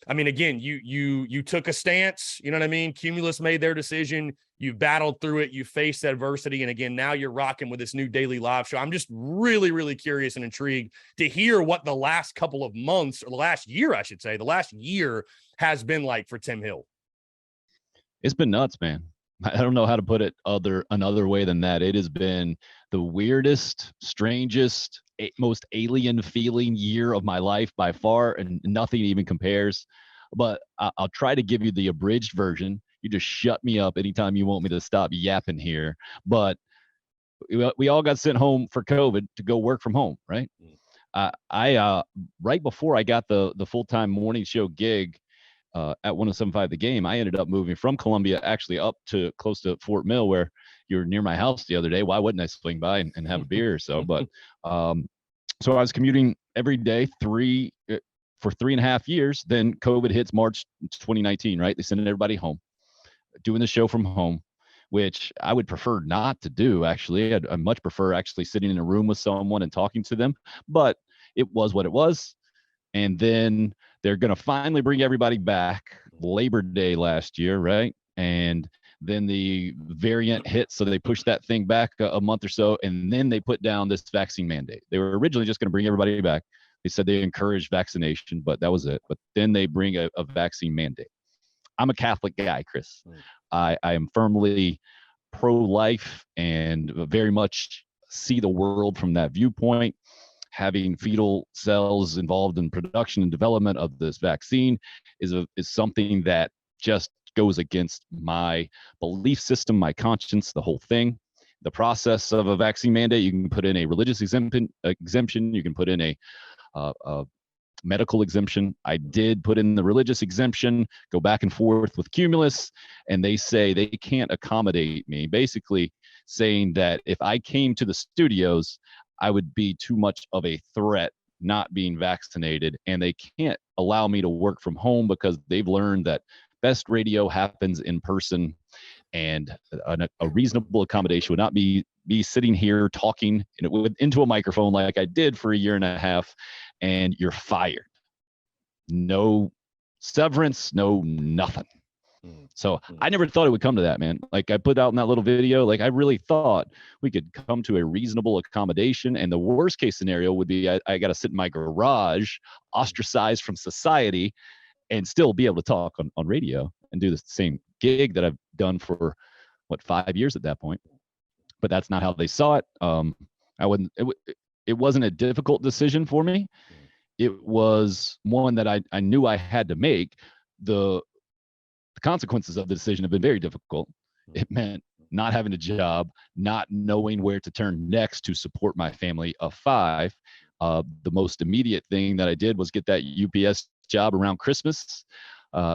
I mean, again, you took a stance, you know what I mean? Cumulus made their decision. You battled through it. You faced adversity. And again, now you're rocking with this new daily live show. I'm just really, really curious and intrigued to hear what the last couple of months, or the last year, I should say, the last year has been like for Tim Hill. It's been nuts, man. I don't know how to put it another way than that. It has been the weirdest, strangest, most alien feeling year of my life by far, and nothing even compares. But I'll try to give you the abridged version. You just shut me up anytime you want me to stop yapping here. But we all got sent home for COVID to go work from home, right? I right before I got the full-time morning show gig at 107.5 The Game, I ended up moving from Columbia actually up to close to Fort Mill, where you were near my house the other day. Why wouldn't I swing by and have a beer or so? But so I was commuting every day for 3.5 years. Then COVID hits March 2019, right? They sent everybody home, doing the show from home, which I would prefer not to do, actually. I much prefer actually sitting in a room with someone and talking to them, but it was what it was. And then they're going to finally bring everybody back Labor Day last year, right? And then the variant hit, so they pushed that thing back a month or so, and then they put down this vaccine mandate. They were originally just going to bring everybody back. They said they encouraged vaccination, but that was it. But then they bring a vaccine mandate. I'm a Catholic guy, Chris. I am firmly pro-life and very much see the world from that viewpoint. Having fetal cells involved in production and development of this vaccine is something that just goes against my belief system, my conscience, the whole thing. The process of a vaccine mandate, you can put in a religious exemption, you can put in a medical exemption. I did put in the religious exemption, go back and forth with Cumulus, and they say they can't accommodate me, basically saying that if I came to the studios, I would be too much of a threat not being vaccinated, and they can't allow me to work from home because they've learned that best radio happens in person, and a reasonable accommodation would not be sitting here talking into a microphone like I did for 1.5 years, and you're fired. No severance, no nothing. So I never thought it would come to that, man. Like I put out in that little video, like I really thought we could come to a reasonable accommodation. And the worst case scenario would be I got to sit in my garage, ostracized from society, and still be able to talk on radio and do the same gig that I've done for 5 years at that point. But that's not how they saw it. It wasn't a difficult decision for me. It was one that I knew I had to make. The consequences of the decision have been very difficult. It meant not having a job, not knowing where to turn next to support my family of 5. The most immediate thing that I did was get that UPS job around Christmas.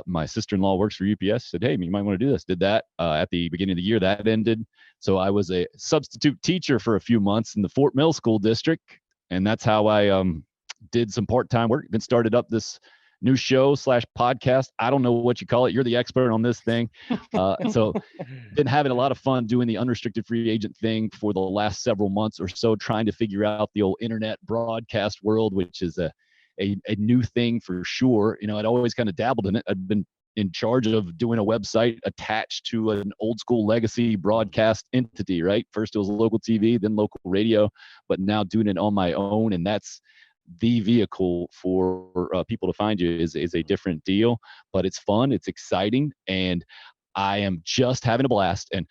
My sister-in-law works for UPS, said, hey, you might want to do this. Did that at the beginning of the year. That ended. So I was a substitute teacher for a few months in the Fort Mill School District. And that's how I did some part-time work. Then started up this new show / podcast. I don't know what you call it. You're the expert on this thing. So been having a lot of fun doing the unrestricted free agent thing for the last several months or so, trying to figure out the old internet broadcast world, which is a new thing for sure. You know, I'd always kind of dabbled in it. I'd been in charge of doing a website attached to an old school legacy broadcast entity, right? First it was local TV, then local radio, but now doing it on my own. And that's the vehicle for people to find you is a different deal, but it's fun. It's exciting. And I am just having a blast. And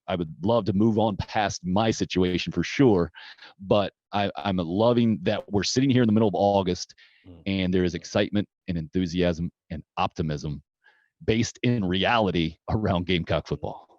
I would love to move on past my situation for sure, but I'm loving that we're sitting here in the middle of August and there is excitement and enthusiasm and optimism based in reality around Gamecock football.